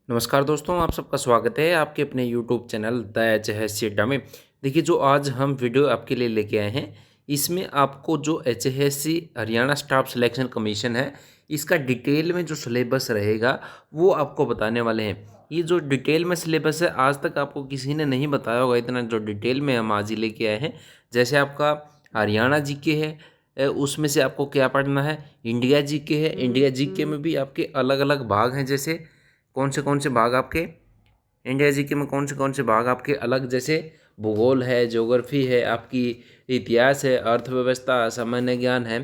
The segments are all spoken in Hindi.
नमस्कार दोस्तों, आप सबका स्वागत है आपके अपने यूट्यूब चैनल द एच अड्डा में। देखिए, जो आज हम वीडियो आपके लिए लेके आए हैं, इसमें आपको जो H Haryana staff selection commission है, इसका डिटेल में जो सिलेबस रहेगा वो आपको बताने वाले हैं। ये जो डिटेल में सिलेबस है, आज तक आपको किसी ने नहीं बताया होगा इतना जो डिटेल में हम आज ही लेके आए हैं। जैसे आपका हरियाणा जीके है, उसमें से आपको क्या पढ़ना है। इंडिया जीके है, इंडिया जीके में भी आपके अलग अलग भाग हैं। जैसे कौन से भाग आपके इंडिया जीके में कौन से भाग आपके अलग, जैसे भूगोल है, ज्योग्राफी है, आपकी इतिहास है, अर्थव्यवस्था, सामान्य ज्ञान है।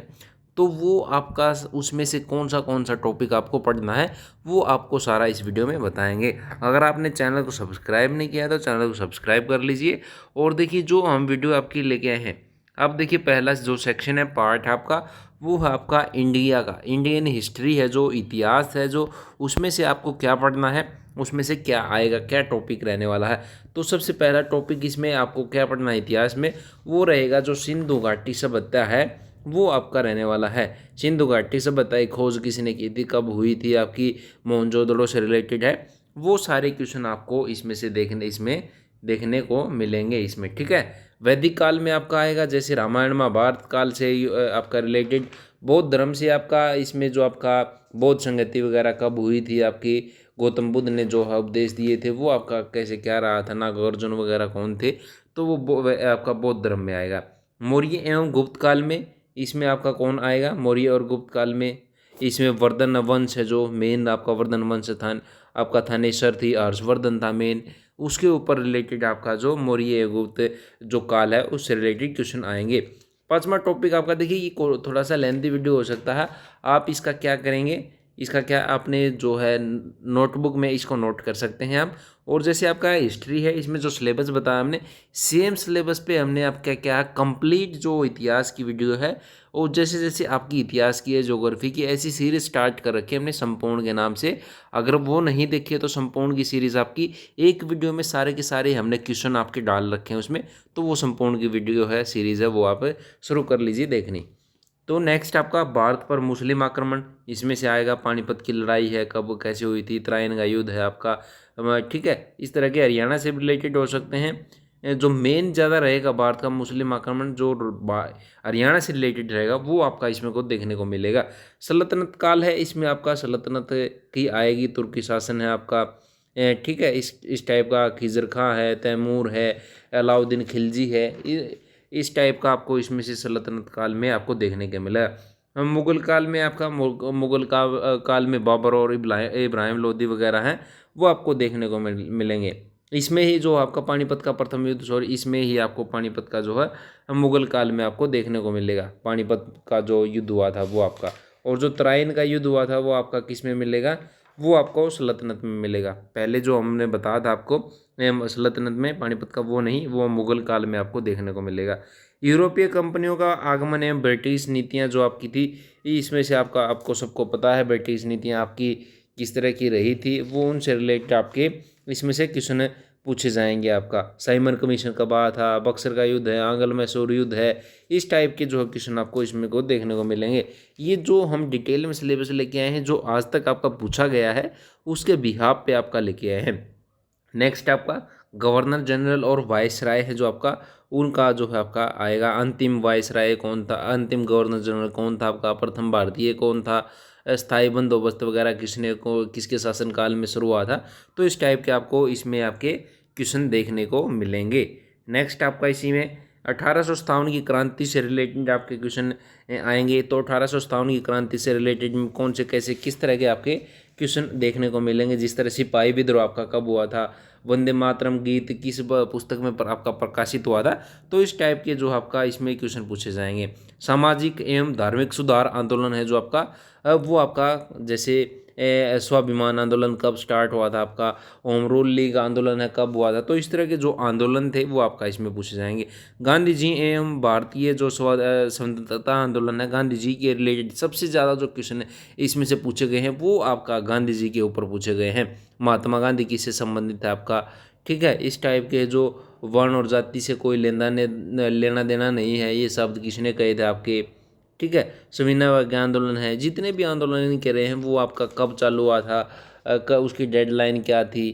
तो वो आपका उसमें से कौन सा टॉपिक आपको पढ़ना है, वो आपको सारा इस वीडियो में बताएंगे। अगर आपने चैनल को सब्सक्राइब नहीं किया तो चैनल को सब्सक्राइब कर लीजिए। और देखिए, जो हम वीडियो आपके लेके आए हैं, अब देखिए पहला जो सेक्शन है, पार्ट है आपका, वो है आपका इंडिया का। इंडियन हिस्ट्री है, जो इतिहास है, जो उसमें से आपको क्या पढ़ना है, उसमें से क्या आएगा, क्या टॉपिक रहने वाला है। तो सबसे पहला टॉपिक इसमें आपको क्या पढ़ना है इतिहास में, वो रहेगा जो सिंधु घाटी सभ्यता है, वो आपका रहने वाला है। सिंधु घाटी सभ्यता की खोज किसने की थी, कब हुई थी, आपकी मोहनजोदड़ो से रिलेटेड है। वो सारे क्वेश्चन आपको इसमें देखने को मिलेंगे इसमें, ठीक है। वैदिक काल में आपका आएगा, जैसे रामायण महाभारत काल से आपका रिलेटेड। बौद्ध धर्म से आपका इसमें जो आपका बौद्ध संगति वगैरह कब हुई थी, आपकी गौतम बुद्ध ने जो है उपदेश दिए थे, वो आपका कैसे क्या रहा था, नागार्जुन वगैरह कौन थे, तो वो आपका बौद्ध धर्म में आएगा। मौर्य एवं गुप्त काल में इसमें आपका कौन आएगा, मौर्य और गुप्त काल में इसमें वर्धन वंश है, जो मेन आपका वर्धन वंश था, आपका थानेश्वर थी, हर्षवर्धन था मेन। उसके ऊपर रिलेटेड आपका जो मौर्य गुप्त जो काल है, उससे रिलेटेड क्वेश्चन आएंगे। पांचवा टॉपिक आपका, देखिए ये थोड़ा सा लेंथी वीडियो हो सकता है। आप इसका क्या करेंगे, इसका क्या आपने जो है नोटबुक में इसको नोट कर सकते हैं आप। और जैसे आपका हिस्ट्री है, इसमें जो सिलेबस बताया हमने, सेम सिलेबस पे हमने आपका क्या कंप्लीट जो इतिहास की वीडियो है, और जैसे जैसे आपकी इतिहास की है, ज्योग्राफी की, ऐसी सीरीज स्टार्ट कर रखी है हमने संपूर्ण के नाम से। अगर वो नहीं देखी है तो संपूर्ण की सीरीज़ आपकी एक वीडियो में सारे के सारे हमने क्वेश्चन आपके डाल रखे हैं उसमें। तो वो संपूर्ण की वीडियो है, सीरीज़ है, वो आप शुरू कर लीजिए देखनी। तो नेक्स्ट आपका भारत पर मुस्लिम आक्रमण, इसमें से आएगा पानीपत की लड़ाई है, कब कैसे हुई थी, त्राइन का युद्ध है आपका, ठीक है। इस तरह के हरियाणा से रिलेटेड हो सकते हैं। जो मेन ज़्यादा रहेगा भारत का मुस्लिम आक्रमण, जो हरियाणा से रिलेटेड रहेगा, वो आपका इसमें को देखने को मिलेगा। सल्तनत काल है, इसमें आपका सल्तनत की आएगी, तुर्की शासन है आपका, ठीक है। इस टाइप का खिजर खां है, तैमूर है, अलाउद्दीन खिलजी है, इस टाइप का आपको इसमें से सल्तनत काल में आपको देखने को मिला। मुगल काल में आपका मुगल काल में बाबर और इब्राहिम लोदी वगैरह हैं, वो आपको देखने को मिलेंगे। इसमें ही जो आपका पानीपत का प्रथम युद्ध, सॉरी, इसमें ही आपको पानीपत का जो है मुगल काल में आपको देखने को मिलेगा। पानीपत का जो युद्ध हुआ था वो आपका, और जो तराइन का युद्ध हुआ था वो आपका किस में मिलेगा, वो आपको सल्तनत में मिलेगा। पहले जो हमने बताया था आपको सल्तनत में, पानीपत का, वो नहीं, वो मुगल काल में आपको देखने को मिलेगा। यूरोपीय कंपनियों का आगमन एवं ब्रिटिश नीतियां जो आपकी थी, इसमें से आपको सबको पता है ब्रिटिश नीतियां आपकी किस तरह की रही थी, वो उनसे रिलेटेड आपके इसमें से क्वेश्चन पूछे जाएंगे। आपका साइमन कमीशन कब आया था, बक्सर का युद्ध है, आंग्ल मैसूर युद्ध है, इस टाइप के जो क्वेश्चन आपको इसमें को देखने को मिलेंगे। ये जो हम डिटेल में सिलेबस लेके आए हैं, जो आज तक आपका पूछा गया है, उसके बिहाफ पे आपका लेके आए हैं। नेक्स्ट आपका गवर्नर जनरल और वाइस राय है जो आपका, उनका जो है आपका आएगा। अंतिम वाइस राय कौन था, अंतिम गवर्नर जनरल कौन था आपका, प्रथम भारतीय कौन था, स्थायी बंदोबस्त वगैरह किसके शासनकाल में शुरू हुआ था। तो इस टाइप के आपको इसमें आपके क्वेश्चन देखने को मिलेंगे। नेक्स्ट आपका इसी में 1857 की क्रांति से रिलेटेड आपके क्वेश्चन आएंगे। तो 1857 की क्रांति से रिलेटेड कौन से कैसे किस तरह के आपके क्वेश्चन देखने को मिलेंगे। जिस तरह सिपाही विद्रोह आपका कब हुआ था, वंदे मातरम गीत किस पुस्तक में आपका प्रकाशित हुआ था, तो इस टाइप के जो आपका इसमें क्वेश्चन पूछे जाएंगे। सामाजिक एवं धार्मिक सुधार आंदोलन है जो आपका, वो आपका जैसे स्वाभिमान आंदोलन कब स्टार्ट हुआ था आपका, होम रूल लीग आंदोलन है कब हुआ था, तो इस तरह के जो आंदोलन थे वो आपका इसमें पूछे जाएंगे। गांधी जी एवं भारतीय जो स्वतंत्रता आंदोलन है, गांधी जी के रिलेटेड सबसे ज़्यादा जो क्वेश्चन है इसमें से पूछे गए हैं, वो आपका गांधी जी के ऊपर पूछे गए हैं। महात्मा गांधी किससे संबंधित है आपका, ठीक है। इस टाइप के जो वर्ण और जाति से कोई लेना देना नहीं है, ये शब्द किसने कहे थे आपके, ठीक है। सविनय अवज्ञा आंदोलन है, जितने भी आंदोलन कह रहे हैं वो आपका कब चालू हुआ था, उसकी डेडलाइन क्या थी।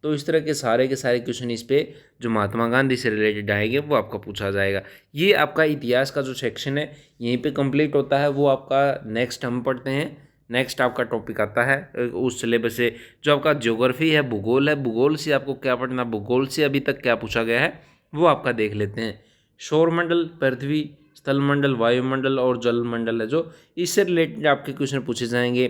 तो इस तरह के सारे क्वेश्चन इस पे जो महात्मा गांधी से रिलेटेड आएंगे वो आपका पूछा जाएगा। ये आपका इतिहास का जो सेक्शन है यहीं पे कंप्लीट होता है। वो आपका नेक्स्ट हम पढ़ते हैं। नेक्स्ट आपका टॉपिक आता है उस सिलेबस से जो आपका ज्योग्राफी है, भूगोल है। भूगोल से आपको क्या पढ़ना, भूगोल से अभी तक क्या पूछा गया है वो आपका देख लेते हैं। सौरमंडल, पृथ्वी, स्थलमंडल, वायुमंडल और जलमंडल है जो, इससे रिलेटेड आपके क्वेश्चन पूछे जाएंगे।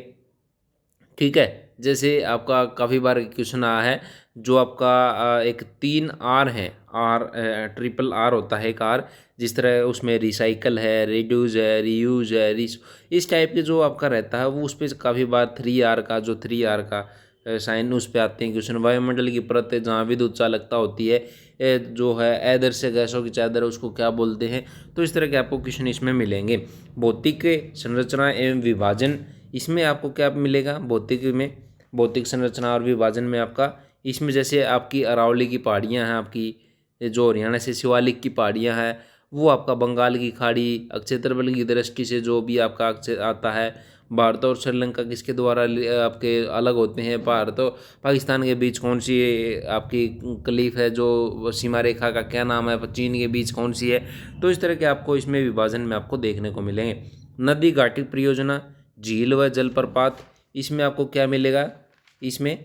ठीक है, जैसे आपका काफ़ी बार क्वेश्चन आया है जो आपका एक 3 R है, आर ट्रिपल आर होता है एक आर, जिस तरह उसमें रिसाइकल है, रिड्यूज है, रीयूज है, इस टाइप के जो आपका रहता है वो उस पर काफ़ी बार 3R का, जो 3R का साइन उस पे आते हैं क्वेश्चन। वायुमंडल की परत है जहाँ विद्युत चालकता होती है, जो है आदर्श गैसों की चादर है उसको क्या बोलते हैं। तो इस तरह के आपको क्वेश्चन इसमें मिलेंगे। भौतिक संरचना एवं विभाजन, इसमें आपको क्या मिलेगा, भौतिक में भौतिक संरचना और विभाजन में आपका इसमें जैसे आपकी अरावली की पहाड़ियाँ हैं, आपकी जो हरियाणा से शिवालिक की पहाड़ियाँ हैं, वो आपका बंगाल की खाड़ी, क्षेत्रफल की दृष्टि से जो भी आपका आता है। भारत और श्रीलंका किसके द्वारा आपके अलग होते हैं, भारत और पाकिस्तान के बीच कौन सी आपकी क्लीफ है, जो सीमा रेखा का क्या नाम है, चीन के बीच कौन सी है। तो इस तरह के आपको इसमें विभाजन में आपको देखने को मिलेंगे। नदी घाटी परियोजना, झील व जलप्रपात, इसमें आपको क्या मिलेगा, इसमें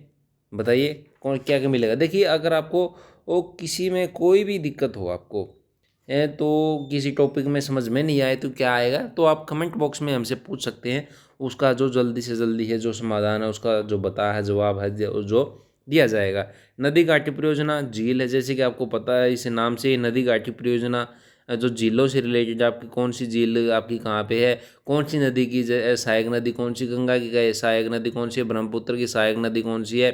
बताइए कौन क्या क्या मिलेगा। देखिए अगर आपको वो किसी में कोई भी दिक्कत हो आपको तो किसी टॉपिक में समझ में नहीं आए तो क्या आएगा, तो आप कमेंट बॉक्स में हमसे पूछ सकते हैं। उसका जो जल्दी से जल्दी है जो समाधान है उसका जो बता है जवाब है जो दिया जाएगा। नदी घाटी परियोजना झील है, जैसे कि आपको पता है इस नाम से नदी घाटी परियोजना जो झीलों से रिलेटेड, आपकी कौन सी झील आपकी कहाँ पे है, कौन सी नदी की सहायक नदी कौन सी, गंगा की सहायक नदी कौन सी है, ब्रह्मपुत्र की सहायक नदी कौन सी है,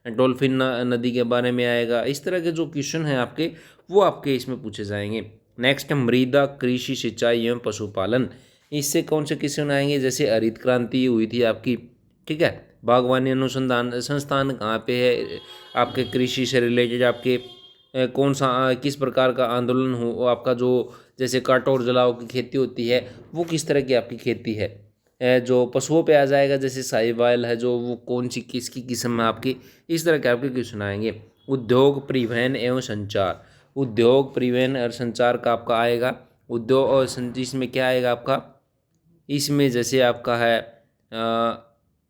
डॉल्फिन नदी के बारे में आएगा। इस तरह के जो क्वेश्चन हैं आपके वो आपके इसमें पूछे जाएंगे। नेक्स्ट मृदा, कृषि, सिंचाई एवं पशुपालन, इससे कौन से क्वेश्चन आएंगे, जैसे हरित क्रांति हुई थी आपकी, ठीक है, बागवानी अनुसंधान संस्थान कहाँ पे है, आपके कृषि से रिलेटेड आपके कौन सा किस प्रकार का आंदोलन हो आपका, जो जैसे काटो और जलाओ की खेती होती है वो किस तरह की आपकी खेती है। जो पशुओं पे आ जाएगा जैसे साहिवाल है जो, वो कौन सी किसकी किस्म है आपकी, इस तरह के आपके क्वेश्चन आएंगे। उद्योग, परिवहन एवं संचार, उद्योग, परिवहन और संचार का आपका आएगा। उद्योग और इसमें क्या आएगा आपका, इसमें जैसे आपका है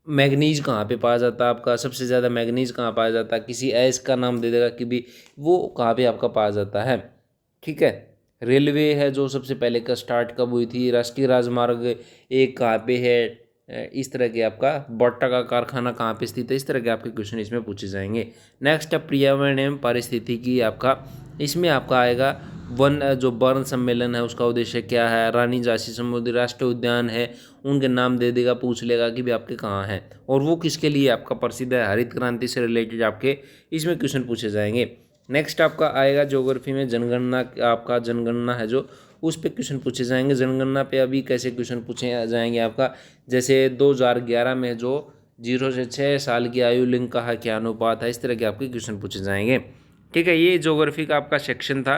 मैग्नीज कहाँ पे पाया जाता है, आपका सबसे ज़्यादा मैग्नीज कहाँ पाया जाता है, किसी ऐश का नाम दे देगा कि भी वो कहाँ पे आपका पाया जाता है। ठीक है, रेलवे है जो सबसे पहले का स्टार्ट कब हुई थी, राष्ट्रीय राजमार्ग एक कहाँ पे है, इस तरह के आपका बट्टा का कारखाना कहाँ पे स्थित है, इस तरह के आपके क्वेश्चन इसमें पूछे जाएंगे। नेक्स्ट है पर्यावरण एवं पारिस्थितिकी, आपका इसमें आपका आएगा वन, जो बर्न सम्मेलन है उसका उद्देश्य क्या है, रानी झांसी समुद्री राष्ट्रीय उद्यान है उनके नाम दे देगा, पूछ लेगा कि भी आपके कहाँ हैं और वो किसके लिए आपका प्रसिद्ध है, हरित क्रांति से रिलेटेड आपके इसमें क्वेश्चन पूछे जाएंगे। नेक्स्ट आपका आएगा ज्योग्राफी में जनगणना, आपका जनगणना है जो उस पे क्वेश्चन पूछे जाएंगे। जनगणना पे अभी कैसे क्वेश्चन पूछे जाएंगे आपका, जैसे 2011 में जो 0 से 6 साल की आयु लिंग का है क्या अनुपात है, इस तरह के आपके क्वेश्चन पूछे जाएंगे। ठीक है, ये ज्योग्राफी का आपका सेक्शन था।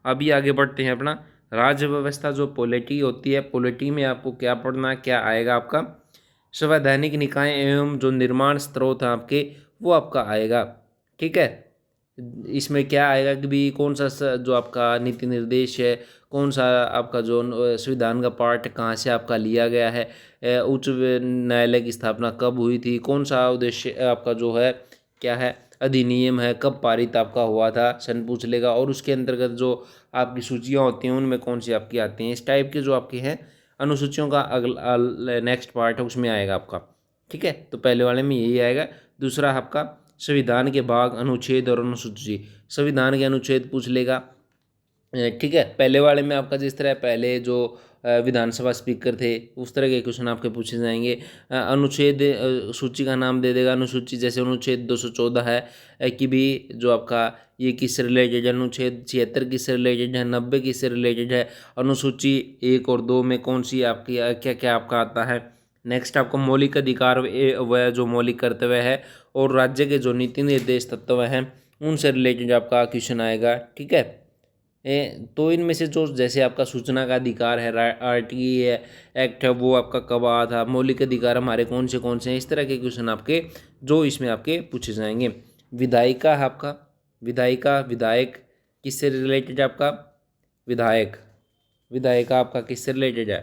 अभी आगे बढ़ते हैं अपना राज्य व्यवस्था, जो पॉलिटी होती है, पॉलिटी में आपको क्या पढ़ना, क्या आएगा आपका संवैधानिक निकाय एवं जो निर्माण स्रोत हैं आपके वो आपका आएगा। ठीक है, इसमें क्या आएगा कि भी कौन सा जो आपका नीति निर्देश है, कौन सा आपका जो संविधान का पार्ट कहाँ से आपका लिया गया है, उच्च न्यायालय की स्थापना कब हुई थी, कौन सा उद्देश्य आपका जो है क्या है अधिनियम है, कब पारित आपका हुआ था, सन पूछ लेगा। और उसके अंतर्गत जो आपकी सूचियाँ होती हैं उनमें कौन सी आपकी आती हैं, इस टाइप के जो आपके हैं अनुसूचियों का अगला नेक्स्ट पार्ट है उसमें आएगा आपका। ठीक है, तो पहले वाले में यही आएगा। दूसरा आपका संविधान के भाग, अनुच्छेद और अनुसूची, संविधान के अनुच्छेद पूछ लेगा। ठीक है, पहले वाले में आपका जिस तरह पहले जो विधानसभा स्पीकर थे उस तरह के क्वेश्चन आपके पूछे जाएंगे। अनुच्छेद सूची का नाम दे देगा, अनुसूची जैसे अनुच्छेद 214 है कि भी जो आपका ये किससे रिलेटेड है, अनुच्छेद 76 किससे रिलेटेड है, 90 किससे रिलेटेड है, अनुसूची 1 और 2 में कौन सी आपकी क्या क्या आपका आता है। नेक्स्ट आपको मौलिक अधिकार व जो मौलिक कर्तव्य है और राज्य के जो नीति निर्देश तत्व हैं उनसे रिलेटेड आपका क्वेश्चन आएगा। ठीक है, तो इनमें से जो जैसे आपका सूचना का अधिकार है, आरटी एक्ट है, वो आपका कब आया था, मौलिक अधिकार हमारे कौन से हैं, इस तरह के क्वेश्चन आपके जो इसमें आपके पूछे जाएंगे। विधायिका है आपका, विधायिका विधायक किससे रिलेटेड है आपका, विधायक विधायिका आपका किससे रिलेटेड है,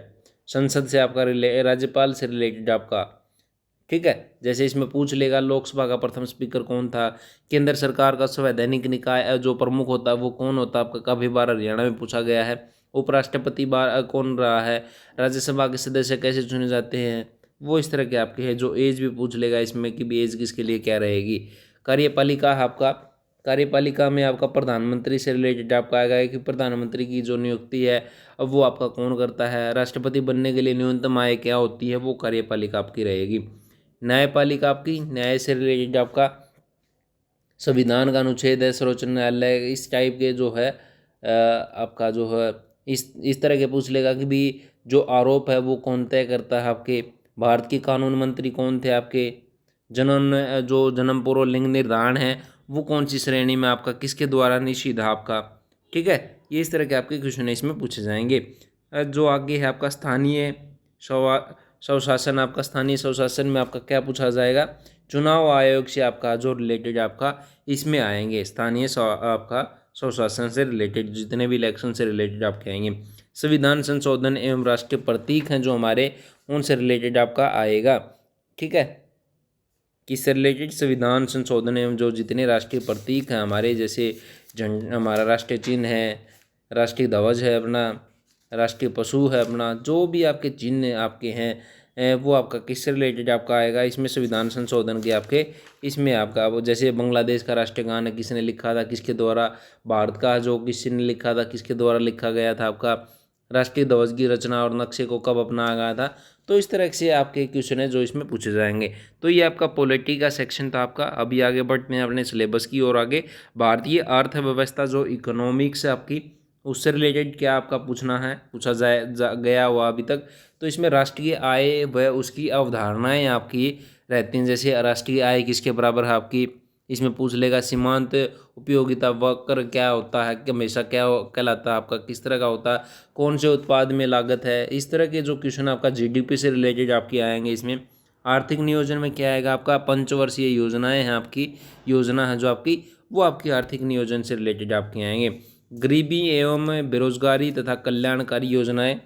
संसद से आपका राज्यपाल से रिलेटेड आपका। ठीक है, जैसे इसमें पूछ लेगा लोकसभा का प्रथम स्पीकर कौन था, केंद्र सरकार का संवैधानिक निकाय जो प्रमुख होता है वो कौन होता है आपका, काफ़ी बार हरियाणा में पूछा गया है। उपराष्ट्रपति बार कौन रहा है, राज्यसभा के सदस्य कैसे चुने जाते हैं, वो इस तरह के आपके हैं। जो एज भी पूछ लेगा इसमें कि भी एज किसके लिए क्या रहेगी। कार्यपालिका है आपका, कार्यपालिका में आपका प्रधानमंत्री से रिलेटेड आपका आएगा कि प्रधानमंत्री की जो नियुक्ति है अब वो आपका कौन करता है, राष्ट्रपति बनने के लिए न्यूनतम आय क्या होती है, वो कार्यपालिका आपकी रहेगी। न्यायपालिका आपकी न्याय से रिलेटेड आपका संविधान का अनुच्छेद है, सर्वोच्च न्यायालय, इस टाइप के जो है आपका जो है इस तरह के पूछ लेगा कि भी जो आरोप है वो कौन तय करता है आपके, भारत के कानून मंत्री कौन थे आपके, जन्म पूर्व लिंग निर्धारण है वो कौन सी श्रेणी में आपका किसके द्वारा निषिद्ध है आपका। ठीक है, ये इस तरह के आपके क्वेश्चन इसमें पूछे जाएंगे। जो आगे है आपका स्थानीय स्वशासन, आपका स्थानीय स्वशासन में आपका क्या पूछा जाएगा, चुनाव आयोग से आपका जो रिलेटेड आपका इसमें आएंगे, आपका स्वशासन से रिलेटेड जितने भी इलेक्शन से रिलेटेड आपके आएंगे। संविधान संशोधन एवं राष्ट्रीय प्रतीक हैं जो हमारे, उनसे रिलेटेड आपका आएगा। ठीक है, किससे रिलेटेड, संविधान संशोधन एवं जो जितने राष्ट्रीय प्रतीक हैं हमारे, जैसे हमारा राष्ट्रीय चिन्ह है, राष्ट्रीय ध्वज है अपना, राष्ट्रीय पशु है अपना, जो भी आपके चिन्ह आपके हैं वो आपका किससे रिलेटेड आपका आएगा, इसमें संविधान संशोधन के आपके इसमें आपका वो जैसे बांग्लादेश का राष्ट्रीय गान है किसने लिखा था, किसके द्वारा, भारत का जो किसने लिखा था किसके द्वारा लिखा गया था आपका, राष्ट्रीय ध्वज की रचना और नक्शे को कब अपनाया गया था। तो इस तरह से आपके क्वेश्चन है जो इसमें पूछे जाएंगे। तो ये आपका पॉलिटी का सेक्शन था आपका। अभी आगे बढ़ते हैं अपने सिलेबस की और आगे भारतीय अर्थव्यवस्था जो इकोनॉमिक्स है आपकी, उससे रिलेटेड क्या आपका पूछना है, पूछा गया हुआ अभी तक। तो इसमें राष्ट्रीय आय व उसकी अवधारणाएं आपकी रहती हैं, जैसे राष्ट्रीय आय किसके बराबर है आपकी, इसमें पूछ लेगा सीमांत उपयोगिता वक्र क्या होता है, कि हमेशा क्या कहलाता है आपका, किस तरह का होता है, कौन से उत्पाद में लागत है, इस तरह के जो क्वेश्चन आपका जीडीपी से रिलेटेड आपके आएंगे। इसमें आर्थिक नियोजन में क्या आएगा आपका, पंचवर्षीय योजनाएं हैं आपकी, योजना है जो आपकी वो आपकी आर्थिक नियोजन से रिलेटेड आपके आएंगे। गरीबी एवं बेरोजगारी तथा कल्याणकारी योजनाएं,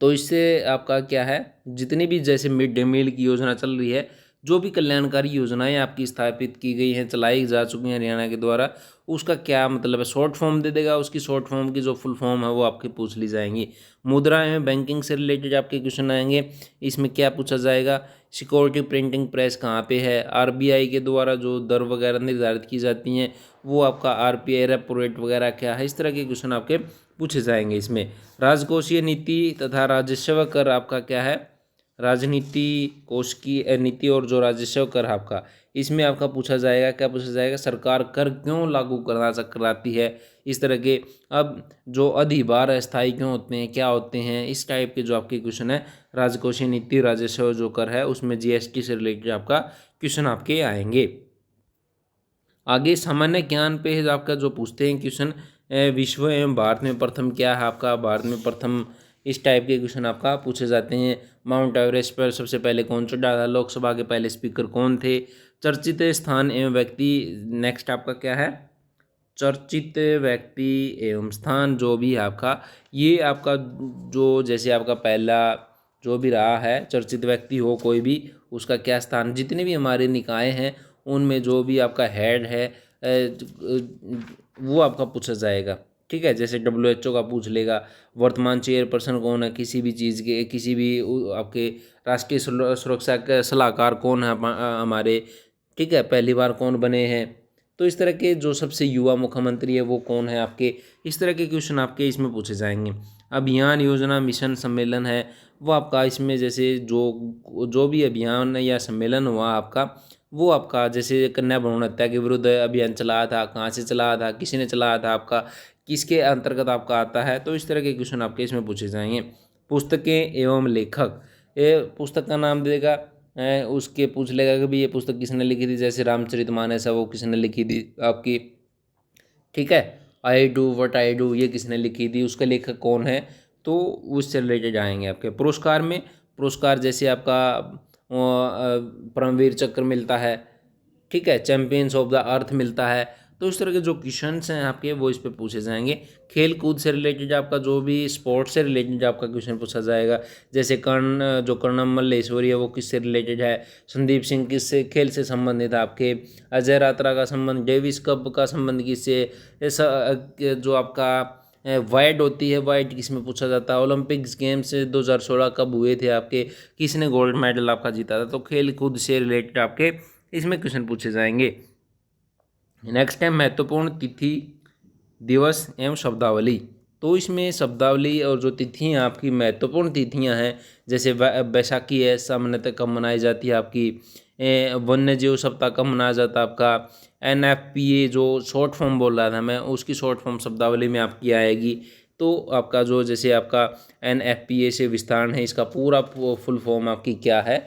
तो इससे आपका क्या है, जितनी भी जैसे मिड डे मील की योजना चल रही है, जो भी कल्याणकारी योजनाएं आपकी स्थापित की गई हैं, चलाई जा चुकी हैं हरियाणा के द्वारा, उसका क्या मतलब है, शॉर्ट फॉर्म दे देगा, उसकी शॉर्ट फॉर्म की जो फुल फॉर्म है वो आपकी पूछ ली जाएंगी। मुद्रा एवं बैंकिंग से रिलेटेड आपके क्वेश्चन आएंगे। इसमें क्या पूछा जाएगा, सिक्योरिटी प्रिंटिंग प्रेस कहाँ पे है, आरबीआई के द्वारा जो दर वगैरह निर्धारित की जाती हैं वो आपका आरपीआई रेपो रेट वगैरह क्या है, इस तरह के क्वेश्चन आपके पूछे जाएंगे। इसमें राजकोषीय नीति तथा राजस्व कर आपका क्या है, राजनीति कोष की नीति और जो राजस्व कर आपका, इसमें आपका पूछा जाएगा, क्या पूछा जाएगा, सरकार कर क्यों लागू कराती है, इस तरह के। अब जो अधिभार अस्थायी क्यों होते हैं, क्या होते हैं, इस टाइप के जो आपके क्वेश्चन है, राजकोषीय नीति राजस्व जो कर है उसमें जीएसटी से रिलेटेड आपका क्वेश्चन आपके आएंगे। आगे सामान्य ज्ञान पे आपका जो पूछते हैं क्वेश्चन, विश्व एवं भारत में प्रथम क्या है आपका, भारत में प्रथम, इस टाइप के क्वेश्चन आपका पूछे जाते हैं। माउंट एवरेस्ट पर सबसे पहले कौन चढ़ा था, लोकसभा के पहले स्पीकर कौन थे, चर्चित स्थान एवं व्यक्ति, नेक्स्ट आपका क्या है, चर्चित व्यक्ति एवं स्थान जो भी है आपका, ये आपका जो जैसे आपका पहला जो भी रहा है चर्चित व्यक्ति हो कोई भी, उसका क्या स्थान, जितने भी हमारे निकाय हैं उनमें जो भी आपका हेड है वो आपका पूछा जाएगा। ठीक है, जैसे WHO का पूछ लेगा, वर्तमान चेयरपर्सन कौन है किसी भी चीज़ के, किसी भी आपके राष्ट्रीय सुरक्षा के सलाहकार कौन है हमारे, ठीक है, पहली बार कौन बने हैं। तो इस तरह के जो सबसे युवा मुख्यमंत्री है वो कौन है आपके, इस तरह के क्वेश्चन आपके इसमें पूछे जाएंगे। अभियान योजना मिशन सम्मेलन है वो आपका इसमें, जैसे जो भी अभियान या सम्मेलन हुआ आपका, वो आपका जैसे कन्या भ्रूण हत्या के विरुद्ध अभियान चलाया था, कहाँ से चलाया था, किसी ने चलाया था आपका, किसके अंतर्गत आपका आता है, तो इस तरह के क्वेश्चन आपके इसमें पूछे जाएंगे। पुस्तकें एवं लेखक, ये पुस्तक का नाम देगा, उसके पूछ लेगा कि भाई ये पुस्तक किसने लिखी थी, जैसे रामचरितमानस है वो किसने लिखी थी आपकी। ठीक है, I do what I do ये किसने लिखी थी, उसका लेखक कौन है, तो उससे रिलेटेड आएंगे आपके। पुरस्कार में पुरस्कार जैसे आपका परमवीर चक्र मिलता है, ठीक है, चैंपियंस ऑफ द अर्थ मिलता है। तो इस तरह के जो क्वेश्चंस हैं आपके वो इस पे पूछे जाएंगे। खेल कूद से रिलेटेड आपका जो भी स्पोर्ट्स से रिलेटेड आपका क्वेश्चन पूछा जाएगा। जैसे जो कर्णम मल्लेश्वरी है वो किससे रिलेटेड है, संदीप सिंह किससे खेल से संबंधित है आपके, अजय रात्रा का संबंध, डेविस कप का संबंध किससे, ऐसा जो आपका वाइड होती है वाइड किस में पूछा जाता है, ओलंपिक्स गेम्स 2016 कब हुए थे आपके, किसने गोल्ड मेडल आपका जीता था। तो खेल कूद से रिलेटेड आपके इसमें क्वेश्चन पूछे जाएंगे। नेक्स्ट है महत्वपूर्ण तिथि दिवस एवं शब्दावली। तो इसमें शब्दावली और जो तिथियाँ आपकी महत्वपूर्ण तिथियाँ हैं, जैसे बैसाखी है सामान्यतः कब मनाई जाती है आपकी, वन्य जीव सप्ताह कब मनाया जाता है आपका, NFPA जो शॉर्ट फॉर्म बोल रहा था मैं, उसकी शॉर्ट फॉर्म शब्दावली में आपकी आएगी। तो आपका जो जैसे आपका NFPA से विस्तारण है, इसका पूरा फुल फॉर्म आपकी क्या है,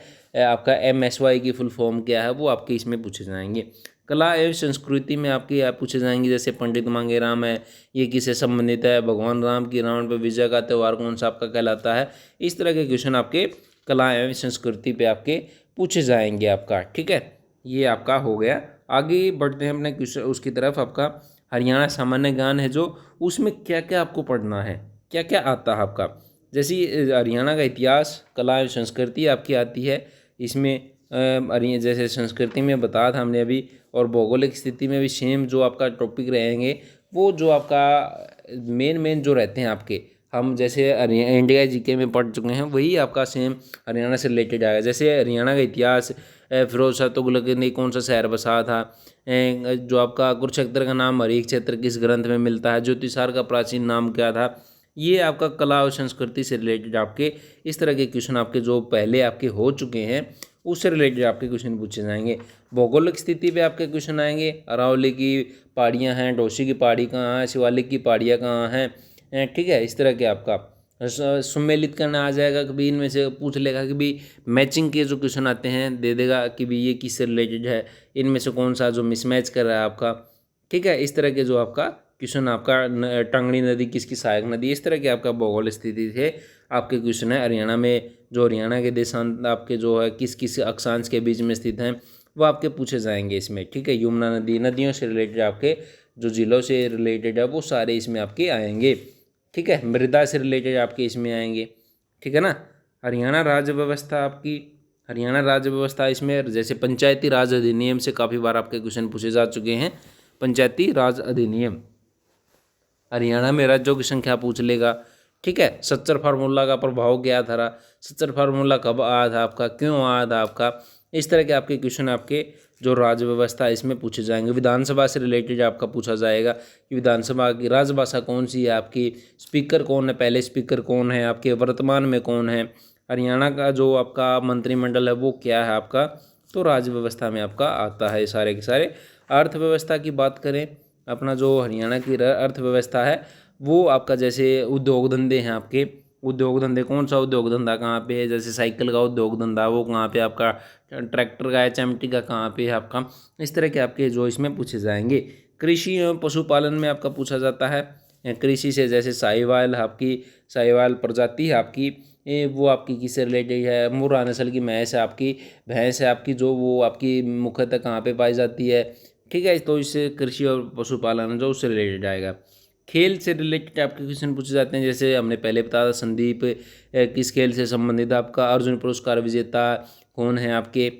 आपका MSY की फुल फॉर्म क्या है, वो आपके इसमें पूछे जाएंगे। कला एवं संस्कृति में आपकी आप पूछे जाएंगे, जैसे पंडित मांगेराम है, ये किससे संबंधित है, भगवान राम की रावण पर विजय का त्यौहार कौन सा आपका कहलाता है। इस तरह के क्वेश्चन आपके कला एवं संस्कृति पे आपके पूछे जाएंगे आपका, ठीक है। ये आपका हो गया। आगे बढ़ते हैं अपने क्वेश्चन उसकी तरफ। आपका हरियाणा सामान्य ज्ञान है जो, उसमें क्या क्या आपको पढ़ना है, क्या क्या आता है आपका। जैसे हरियाणा का इतिहास, कला एवं संस्कृति आपकी आती है इसमें। जैसे संस्कृति में बताया था हमने अभी, और भौगोलिक स्थिति में भी सेम जो आपका टॉपिक रहेंगे, वो जो आपका मेन जो रहते हैं आपके, हम जैसे इंडिया जीके में पढ़ चुके हैं वही आपका सेम हरियाणा से रिलेटेड आएगा। जैसे हरियाणा का इतिहास, फिरोज शाह तुगलक ने कौन सा शहर बसाया था, जो आपका कुरुक्षेत्र का नाम हरिक क्षेत्र किस ग्रंथ में मिलता है, ज्योतिषार का प्राचीन नाम क्या था। ये आपका कला और संस्कृति से रिलेटेड आपके इस तरह के क्वेश्चन आपके जो पहले आपके हो चुके हैं उससे रिलेटेड आपके क्वेश्चन पूछे जाएंगे। भौगोलिक स्थिति पे आपके क्वेश्चन आएंगे, अरावली की पहाड़ियाँ हैं, डोसी की पहाड़ी कहाँ है, शिवालिक की पहाड़ियाँ कहाँ हैं, ठीक है। इस तरह के आपका सुमेलित करना आ जाएगा, कभी इनमें से पूछ लेगा कि भी मैचिंग के जो क्वेश्चन आते हैं दे देगा कि भी ये किससे रिलेटेड है, इनमें से कौन सा जो मिसमैच कर रहा है आपका, ठीक है। इस तरह के जो आपका क्वेश्चन आपका टंगड़ी नदी किसकी सहायक नदी, इस तरह के आपका भौगोल स्थिति से आपके क्वेश्चन है। हरियाणा में जो हरियाणा के देशांत आपके जो है किस किस अक्षांश के बीच में स्थित हैं वो आपके पूछे जाएंगे इसमें, ठीक है। यमुना नदी, नदियों से रिलेटेड आपके जो जिलों से रिलेटेड है वो सारे इसमें आपके आएंगे, ठीक है। मृदा से रिलेटेड आपके इसमें आएंगे, ठीक है ना। हरियाणा राज्य व्यवस्था आपकी, हरियाणा राज्य व्यवस्था इसमें जैसे पंचायती राज अधिनियम से काफ़ी बार आपके क्वेश्चन पूछे जा चुके हैं। पंचायती राज अधिनियम हरियाणा में राज्यों की संख्या पूछ लेगा, ठीक है। सच्चर फार्मूला का प्रभाव क्या था, सच्चर फार्मूला कब आया था आपका, क्यों आया था आपका। इस तरह के आपके क्वेश्चन आपके जो राज्य व्यवस्था है इसमें पूछे जाएंगे। विधानसभा से रिलेटेड आपका पूछा जाएगा कि विधानसभा की राजभाषा कौन सी है आपकी, स्पीकर कौन है, पहले स्पीकर कौन है आपके, वर्तमान में कौन है, हरियाणा का जो आपका मंत्रिमंडल है वो क्या है आपका। तो राज्य व्यवस्था में आपका आता है सारे के सारे। अर्थव्यवस्था की बात करें, अपना जो हरियाणा की अर्थव्यवस्था है वो आपका जैसे उद्योग धंधे हैं आपके, उद्योग धंधे कौन सा उद्योग धंधा कहाँ पे है, जैसे साइकिल का उद्योग धंधा वो कहाँ पे आपका, ट्रैक्टर का HMT का कहाँ पे है आपका। इस तरह के आपके जो इसमें पूछे जाएंगे। कृषि एवं पशुपालन में आपका पूछा जाता है। कृषि से जैसे साहिवाल आपकी, साहिवाल प्रजाति है आपकी, वो आपकी किससे रिलेटेड है, मुर्रा नस्ल की भैंस है आपकी, भैंस है आपकी जो वो आपकी मुख्यतः कहाँ पे पाई जाती है, ठीक है। तो इससे कृषि और पशुपालन जो उससे रिलेटेड आएगा। खेल से रिलेटेड आपके क्वेश्चन पूछे जाते हैं, जैसे हमने पहले बताया था संदीप किस खेल से संबंधित, आपका अर्जुन पुरस्कार विजेता कौन है आपके।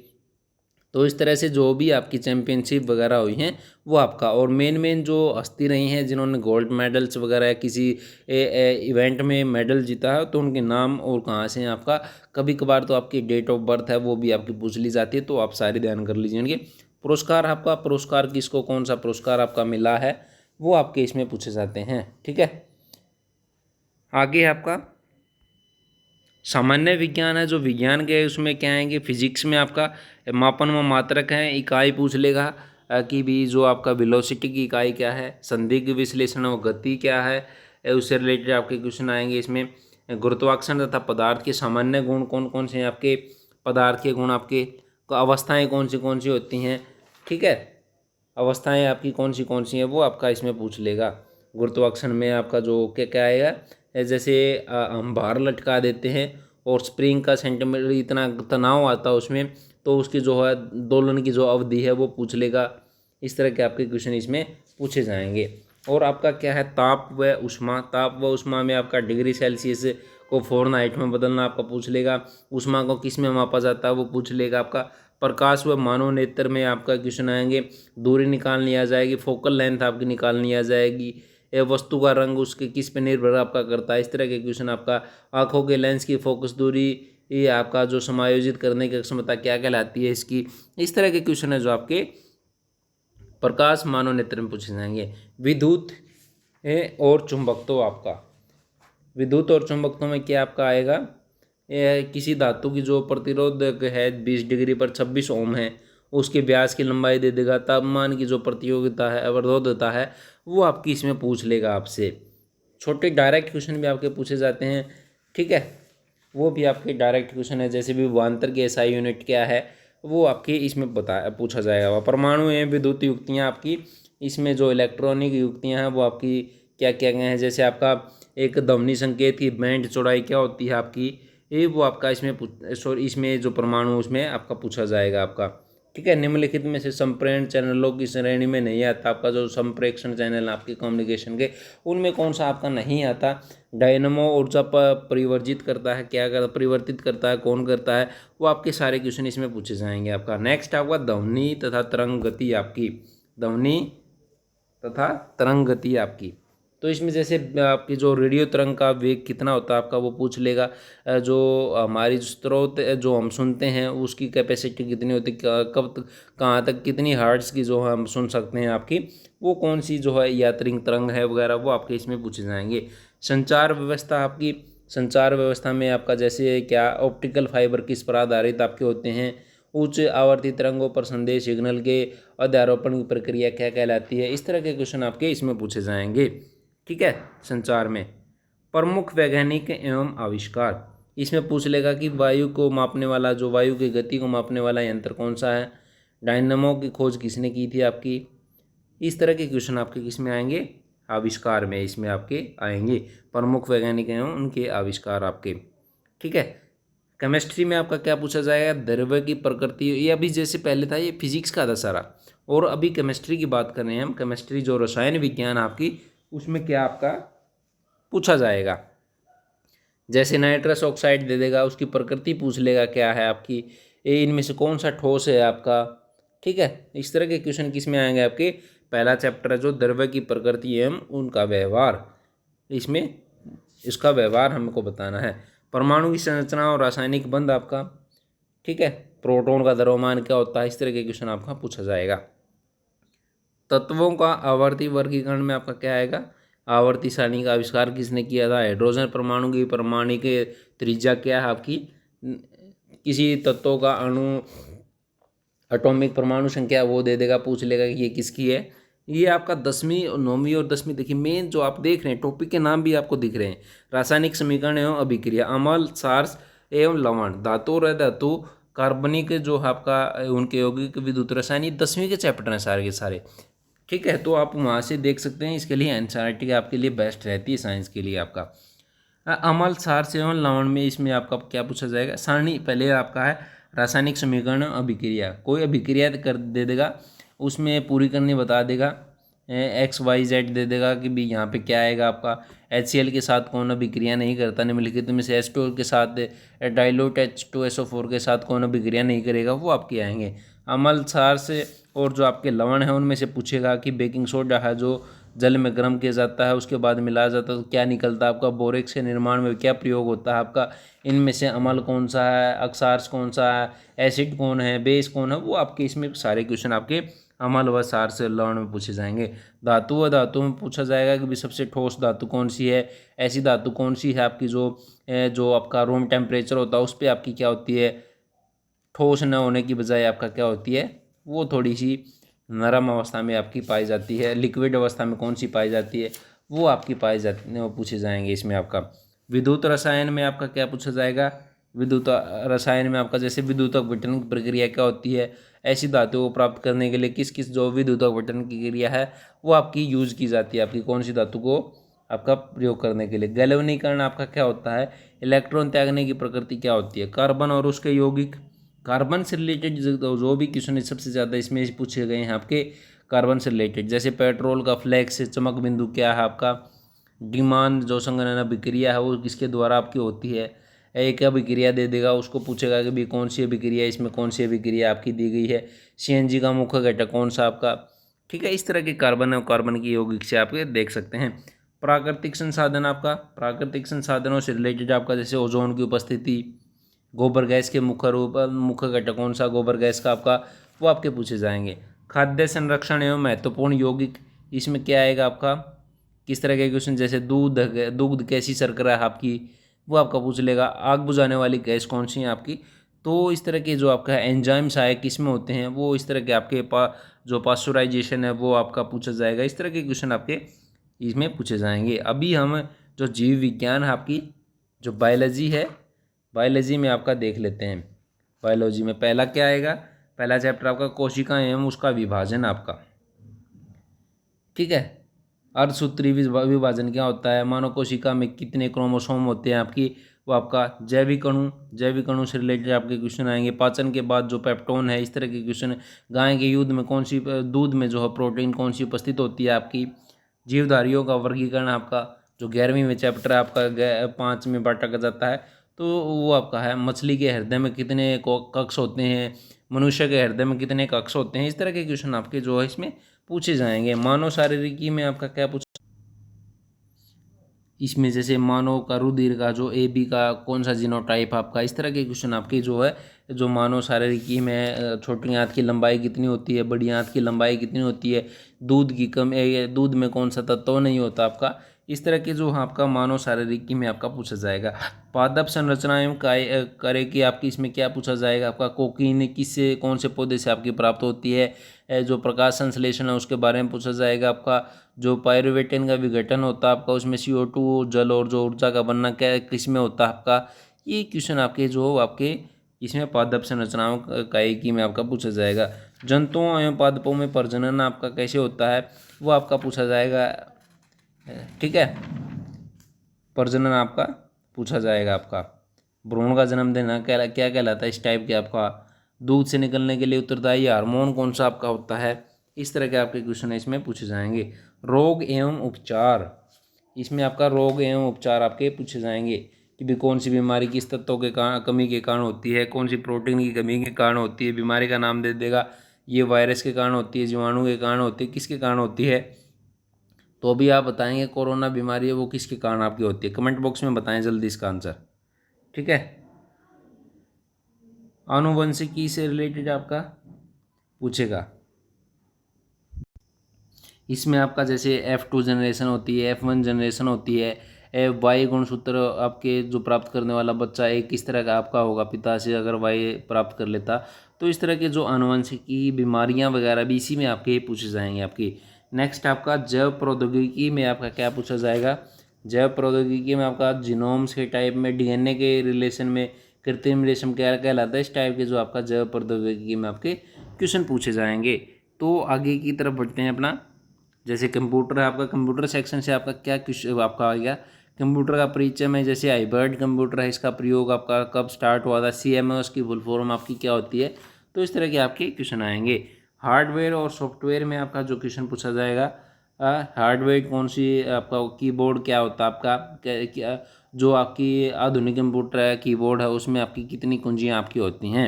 तो इस तरह से जो भी आपकी चैम्पियनशिप वगैरह हुई हैं वो आपका, और मेन जो हस्ती रही हैं जिन्होंने गोल्ड मेडल्स वगैरह या किसी इवेंट में मेडल जीता है तो उनके नाम और कहाँ से हैं आपका। कभी कभार तो आपकी डेट ऑफ बर्थ है वो भी आपकी पूछ ली जाती है, तो आप सारी ध्यान कर लीजिए। पुरस्कार आपका, पुरस्कार किसको कौन सा पुरस्कार आपका मिला है वो आपके इसमें पूछे जाते हैं, ठीक है। आगे आपका सामान्य विज्ञान है, जो विज्ञान के उसमें क्या आएंगे, फिजिक्स में आपका मापन व मात्रक हैं, इकाई पूछ लेगा कि भी जो आपका वेलोसिटी की इकाई क्या है, संदिग्ध विश्लेषण व गति क्या है, उससे रिलेटेड आपके क्वेश्चन आएंगे इसमें। गुरुत्वाकर्षण तथा पदार्थ के सामान्य गुण कौन कौन से हैं आपके, पदार्थ के गुण आपके, अवस्थाएँ कौन सी होती हैं, ठीक है। अवस्थाएं आपकी कौन सी हैं वो आपका इसमें पूछ लेगा। गुरुत्वाकर्षण में आपका जो क्या क्या आएगा, जैसे हम भार लटका देते हैं और स्प्रिंग का सेंटीमीटर इतना तनाव आता है उसमें, तो उसकी जो है दोलन की जो अवधि है वो पूछ लेगा। इस तरह के आपके क्वेश्चन इसमें पूछे जाएंगे। और आपका क्या है, ताप व उष्मा। ताप व उष्मा में आपका डिग्री सेल्सियस को फ़ारेनहाइट में बदलना आपका पूछ लेगा। उष्मा को किस में मापा जाता है वो पूछ लेगा आपका। प्रकाश व मानव नेत्र में आपका क्वेश्चन आएंगे। दूरी निकालनी आ जाएगी, फोकल लेंथ आपकी निकालनी आ जाएगी। ये वस्तु का रंग उसके किस पे निर्भर आपका करता है। इस तरह के क्वेश्चन आपका। आंखों के लेंस की फोकस दूरी, ये आपका जो समायोजित करने की क्षमता क्या कहलाती है इसकी। इस तरह के क्वेश्चन है जो आपके प्रकाश मानव नेत्र में पूछे जाएंगे। विद्युत और चुंबकत्व आपका। विद्युत और चुंबकत्व में क्या आपका आएगा, किसी धातु की जो प्रतिरोधक है 20 डिग्री पर 26 ओम है, उसके व्यास की लंबाई दे देगा। तापमान की जो प्रतियोगिता है, अवरोधता है, वो आपकी इसमें पूछ लेगा आपसे। छोटे डायरेक्ट क्वेश्चन भी आपके पूछे जाते हैं, ठीक है, वो भी आपके डायरेक्ट क्वेश्चन है। जैसे भी विभवांतर की एसआई यूनिट क्या है वो आपके इसमें पूछा जाएगा। परमाणु एवं विद्युत युक्तियाँ आपकी, इसमें जो इलेक्ट्रॉनिक युक्तियाँ हैं वो आपकी क्या क्या हैं। जैसे आपका एक ध्वनि संकेत की बैंड चौड़ाई क्या होती है आपकी, ये वो आपका इसमें इसमें जो परमाणु उसमें आपका पूछा जाएगा आपका, ठीक है। निम्नलिखित में से संप्रेषण चैनलों की श्रेणी में नहीं आता आपका जो संप्रेषण चैनल आपके कम्युनिकेशन के, उनमें कौन सा आपका नहीं आता। डायनमो ऊर्जा पर परिवर्जित करता है, क्या करता परिवर्तित करता है, कौन करता है, वो आपके सारे क्वेश्चन इसमें पूछे जाएंगे आपका। नेक्स्ट आपका ध्वनि तथा तरंग गति आपकी। ध्वनि तथा तरंग गति आपकी, तो इसमें जैसे आपकी जो रेडियो तरंग का वेग कितना होता है आपका वो पूछ लेगा। जो हमारी स्रोत जो हम सुनते हैं उसकी कैपेसिटी कितनी होती है, कब कहाँ तक कितनी हर्ट्ज की जो हम सुन सकते हैं आपकी, वो कौन सी जो है यात्रिक तरंग है वगैरह, वो आपके इसमें पूछे जाएंगे। संचार व्यवस्था आपकी। संचार व्यवस्था में आपका जैसे क्या ऑप्टिकल फाइबर किस पर आधारित आपके होते हैं। उच्च आवर्ती तरंगों पर संदेश सिग्नल के अध्यारोपण की प्रक्रिया क्या कहलाती है। इस तरह के क्वेश्चन आपके इसमें पूछे जाएंगे, ठीक है। संचार में प्रमुख वैज्ञानिक एवं आविष्कार, इसमें पूछ लेगा कि वायु को मापने वाला, जो वायु की गति को मापने वाला यंत्र कौन सा है। डायनामो की खोज किसने की थी आपकी। इस तरह के क्वेश्चन आपके किस में आएंगे, आविष्कार में इसमें आपके आएंगे। प्रमुख वैज्ञानिक एवं उनके आविष्कार आपके, ठीक है। केमिस्ट्री में आपका क्या पूछा जाएगा, द्रव्य की प्रकृति। ये अभी जैसे पहले था ये फिजिक्स का था सारा, और अभी केमिस्ट्री की बात कर रहे हैं हम। केमिस्ट्री जो रसायन विज्ञान आपकी, उसमें क्या आपका पूछा जाएगा। जैसे नाइट्रस ऑक्साइड दे देगा, उसकी प्रकृति पूछ लेगा क्या है आपकी, ये इनमें से कौन सा ठोस है आपका, ठीक है। इस तरह के क्वेश्चन किस में आएंगे आपके। पहला चैप्टर है जो द्रव्य की प्रकृति एवं उनका व्यवहार, इसमें इसका व्यवहार हमको बताना है। परमाणु की संरचना और रासायनिक बंध आपका, ठीक है। प्रोटॉन का द्रव्यमान क्या होता है, इस तरह के क्वेश्चन आपका पूछा जाएगा। तत्वों का आवर्ती वर्गीकरण में आपका क्या आएगा, आवर्ती सारणी का आविष्कार किसने किया था। हाइड्रोजन परमाणु की परमाणु के त्रिज्या क्या है आपकी। किसी तत्व का अणु एटॉमिक परमाणु संख्या वो दे देगा, पूछ लेगा कि ये किसकी है। ये आपका 10वीं 9वीं और 10वीं, देखिए मेन जो आप देख रहे हैं टॉपिक के नाम भी आपको दिख रहे हैं। रासायनिक समीकरण एवं अभिक्रिया, अम्ल क्षार एवं लवण, धातु और धातु, कार्बनिक जो आपका उनके यौगिक, विद्युत रसायन, ये 10वीं के चैप्टर हैं सारे के सारे, ठीक है। तो आप वहाँ से देख सकते हैं। इसके लिए एनसीईआरटी आपके लिए बेस्ट रहती है साइंस के लिए आपका। अम्ल क्षार एवं लवण में इसमें आपका क्या पूछा जाएगा, सारणी पहले आपका है रासायनिक समीकरण अभिक्रिया, कोई अभिक्रिया कर दे देगा, उसमें पूरी करनी बता देगा। XYZ दे देगा कि भी यहाँ पे क्या आएगा आपका। HCl के साथ कौन अभिक्रिया नहीं करता, निम्नलिखित में से H2O के साथ डाइल्यूट H2SO4 के साथ कौन अभिक्रिया नहीं करेगा, वो आपके आएंगे। अम्ल क्षार से और जो आपके लवण है उनमें से पूछेगा कि बेकिंग सोडा है जो जल में गर्म किया जाता है उसके बाद मिलाया जाता है तो क्या निकलता है आपका। बोरेक्स के निर्माण में क्या प्रयोग होता है आपका। इनमें से अम्ल कौन सा है, अक्षार कौन सा है, एसिड कौन है, बेस कौन है, वो आपके इसमें सारे क्वेश्चन आपके अम्ल व क्षार से लवण में पूछे जाएंगे। धातु व धातु में पूछा जाएगा कि भी सबसे ठोस धातु कौन सी है, ऐसी धातु कौन सी है आपकी जो आपका रूम टेम्परेचर होता है उस पर आपकी क्या होती है, ठोस न होने की बजाय आपका क्या होती है, वो थोड़ी सी नरम अवस्था में आपकी पाई जाती है। लिक्विड अवस्था में कौन सी पाई जाती है, वो आपकी पाई जाती है, वो पूछे जाएंगे इसमें आपका। विद्युत रसायन में आपका क्या पूछा जाएगा, विद्युत रसायन में आपका जैसे विद्युत अपघटन की प्रक्रिया क्या होती है, ऐसी धातुओं को प्राप्त करने के लिए किस किस जो विद्युत अपवर्तन की क्रिया है वो आपकी यूज की जाती है, आपकी कौन सी धातु को आपका प्रयोग करने के लिए। गैल्वेनीकरण आपका क्या होता है, इलेक्ट्रॉन त्यागने की प्रकृति क्या होती है, कार्बन और उसके यौगिक। कार्बन से रिलेटेड जो भी क्वेश्चन है सबसे ज़्यादा इसमें पूछे गए हैं आपके कार्बन से रिलेटेड, जैसे पेट्रोल का फ्लैक्स चमक बिंदु क्या है आपका, डिमांड जो संगणना अभिक्रिया है वो किसके द्वारा आपकी होती है, एक अभिक्रिया दे देगा उसको पूछेगा कि भाई कौन सी अभिक्रिया, इसमें कौन सी अभिक्रिया आपकी दी गई है, सीएनजी का मुख्य घटक कौन सा आपका। ठीक है, इस तरह के कार्बन और कार्बन की यौगिक से आप देख सकते हैं। प्राकृतिक संसाधन आपका, प्राकृतिक संसाधनों से रिलेटेड आपका जैसे ओजोन की उपस्थिति, गोबर गैस के मुख्य घटक कौन सा गोबर गैस का आपका, वो आपके पूछे जाएंगे। खाद्य संरक्षण एवं महत्वपूर्ण यौगिक, इसमें क्या आएगा आपका, किस तरह के क्वेश्चन, जैसे दूध कैसी शर्करा है आपकी, वो आपका पूछ लेगा। आग बुझाने वाली गैस कौन सी है आपकी। तो इस तरह के जो आपका एंजाइम सहायक किसमें होते हैं, वो इस तरह के आपके जो पास्चुराइजेशन है वो आपका पूछा जाएगा। इस तरह के क्वेश्चन आपके इसमें पूछे जाएंगे। अभी हम जो जीव विज्ञान है आपकी जो बायोलॉजी है, बायोलॉजी में आपका देख लेते हैं। बायोलॉजी में पहला क्या आएगा, पहला चैप्टर आपका कोशिकाएं एवं उसका विभाजन आपका। ठीक है, अर्धसूत्री विभाजन क्या होता है, मानव कोशिका में कितने क्रोमोसोम होते हैं आपकी, वो आपका जैविक अणु से रिलेटेड आपके क्वेश्चन आएंगे। पाचन के बाद जो पेप्टोन है, इस तरह के क्वेश्चन। गाय के दूध में जो है प्रोटीन कौन सी उपस्थित होती है आपकी। जीवधारियों का वर्गीकरण आपका जो 11वीं में चैप्टर आपका 5 में बांटा जाता है, तो वो आपका है। मछली के हृदय में कितने कक्ष होते हैं, मनुष्य के हृदय में कितने कक्ष होते हैं, इस तरह के क्वेश्चन आपके जो है इसमें पूछे जाएंगे। मानव शारीरिकी में आपका क्या पूछ, इसमें जैसे मानव का रुधिर का जो AB का कौन सा जीनोटाइप आपका, इस तरह के क्वेश्चन आपके जो है जो मानव शारीरिकी में छोटी आंत की लंबाई कितनी होती है, बड़ी आंत की लंबाई कितनी होती है, दूध की दूध में कौन सा तत्व नहीं होता आपका। इस तरह के जो आपका मानव शारीरिकी में आपका पूछा जाएगा। पादप संरचना एवं कार्य की आपकी इसमें क्या पूछा जाएगा आपका। कोकीन किससे कौन से पौधे से आपकी प्राप्त होती है, जो प्रकाश संश्लेषण है उसके बारे में पूछा जाएगा आपका। जो पायरुवेटन का विघटन होता है आपका, उसमें CO2 जल और जो ऊर्जा का बनना क्या किस में होता है आपका। ये क्वेश्चन आपके जो आपके इसमें पादप संरचनाओं कायिकी में आपका पूछा जाएगा। जंतुओं एवं पादपों में प्रजनन आपका कैसे होता है, वो आपका पूछा जाएगा। ठीक है, प्रजनन आपका पूछा जाएगा आपका। भ्रूण का जन्म देना क्या क्या कहलाता है, इस टाइप के आपका। दूध से निकलने के लिए उत्तरदायी हार्मोन कौन सा आपका होता है, इस तरह के आपके क्वेश्चन इसमें पूछे जाएंगे। रोग एवं उपचार, इसमें आपका रोग एवं उपचार आपके पूछे जाएंगे कि भी कौन सी बीमारी किस तत्वों के कमी के कारण होती है, कौन सी प्रोटीन की कमी के कारण होती है। बीमारी का नाम दे देगा, ये वायरस के कारण होती है, जीवाणु के कारण होती है, किसके कारण होती है। तो अभी आप बताएंगे कोरोना बीमारी है वो किसके कारण आपकी होती है, कमेंट बॉक्स में बताएं जल्दी इसका आंसर। ठीक है, आनुवंशिकी से रिलेटेड आपका पूछेगा। इसमें आपका जैसे F2 जनरेशन होती है, F1 जनरेशन होती है, Y गुणसूत्र आपके जो प्राप्त करने वाला बच्चा एक किस तरह का आपका होगा पिता से अगर Y प्राप्त कर लेता। तो इस तरह के जो आनुवंशिकी बीमारियां वगैरह भी इसी में आपके पूछे जाएंगे आपकी। नेक्स्ट आपका जैव प्रौद्योगिकी में आपका क्या पूछा जाएगा। जैव प्रौद्योगिकी में आपका जीनोम्स के टाइप में DNA के रिलेशन में कृत्रिम रेशम क्या कहलाता है, इस टाइप के जो आपका जैव प्रौद्योगिकी में आपके क्वेश्चन पूछे जाएंगे। तो आगे की तरफ बढ़ते हैं अपना। जैसे कंप्यूटर है आपका, कंप्यूटर सेक्शन से आपका क्या क्वेश्चन आपका आ गया। कंप्यूटर का परिचय में जैसे हाइब्रिड कंप्यूटर है, इसका प्रयोग आपका कब स्टार्ट हुआ था, CMOS की फुल फॉर्म आपकी क्या होती है। तो इस तरह के आपके क्वेश्चन आएंगे। हार्डवेयर और सॉफ्टवेयर में आपका जो क्वेश्चन पूछा जाएगा, हार्डवेयर कौन सी आपका, कीबोर्ड क्या होता है आपका, क्या जो आपकी आधुनिक कंप्यूटर है कीबोर्ड है उसमें आपकी कितनी कुंजियाँ आपकी होती हैं।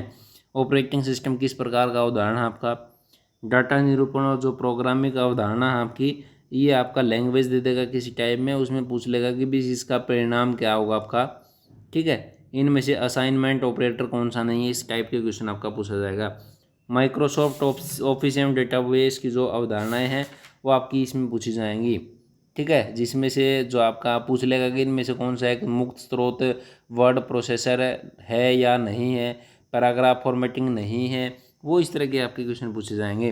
ऑपरेटिंग सिस्टम किस प्रकार का उदाहरण है आपका। डाटा निरूपण और जो प्रोग्रामिंग का अवधारणा है आपकी, ये आपका लैंग्वेज दे देगा किसी टाइप में, उसमें पूछ लेगा कि भी इसका परिणाम क्या होगा आपका। ठीक है, इनमें से असाइनमेंट ऑपरेटर कौन सा नहीं है, इस टाइप के क्वेश्चन आपका पूछा जाएगा। माइक्रोसॉफ्ट ऑफिस एवं डेटाबेस की जो अवधारणाएं हैं वो आपकी इसमें पूछी जाएंगी। ठीक है, जिसमें से जो आपका पूछ लेगा कि इनमें से कौन सा एक मुक्त स्रोत वर्ड प्रोसेसर है या नहीं है, पैराग्राफ फॉर्मेटिंग नहीं है, वो इस तरह के आपके क्वेश्चन पूछे जाएंगे।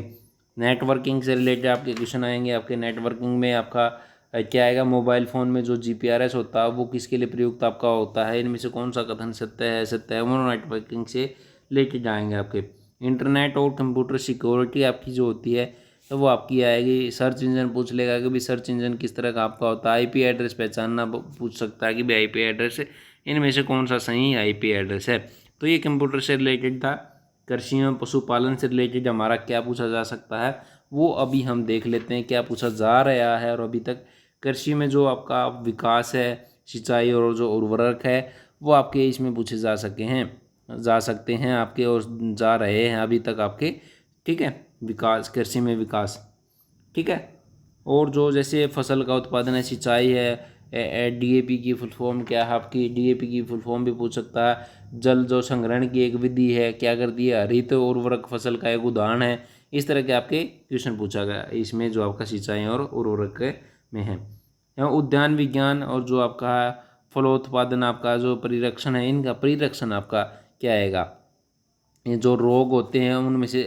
नेटवर्किंग से रिलेटेड आपके क्वेश्चन आएंगे। आपके नेटवर्किंग में आपका क्या आएगा, मोबाइल फ़ोन में जो GPRS होता है वो किसके लिए प्रयुक्त आपका होता है, इनमें से कौन सा कथन सत्य है वो नेटवर्किंग से रिलेटेड आएंगे आपके। इंटरनेट और कंप्यूटर सिक्योरिटी आपकी जो होती है तो वो आपकी आएगी। सर्च इंजन पूछ लेगा कि भाई सर्च इंजन किस तरह का आपका होता है। आईपी एड्रेस पहचानना पूछ सकता है कि भाई आईपी एड्रेस इनमें से कौन सा सही आईपी एड्रेस है। तो ये कंप्यूटर से रिलेटेड था। कृषि एवं पशुपालन से रिलेटेड हमारा क्या पूछा जा सकता है वो अभी हम देख लेते हैं क्या पूछा जा रहा है। और अभी तक कृषि में जो आपका विकास है, सिंचाई और जो उर्वरक है वो आपके इसमें पूछे जा सकते हैं आपके, और जा रहे हैं अभी तक आपके। ठीक है, विकास, कृषि में विकास। ठीक है, और जो जैसे फसल का उत्पादन है, सिंचाई है, डीएपी की फुल फॉर्म क्या है आपकी, डीएपी की फुल फॉर्म भी पूछ सकता है। जल जो संग्रहण की एक विधि है, क्या करती है, हरित उर्वरक फसल का एक उदाहरण है। इस तरह के आपके क्वेश्चन पूछा गया इसमें जो आपका सिंचाई और उर्वरक में है। उद्यान विज्ञान और जो आपका फलोत्पादन आपका जो परिरक्षण है, इनका परिरक्षण आपका क्या आएगा। ये जो रोग होते हैं उनमें से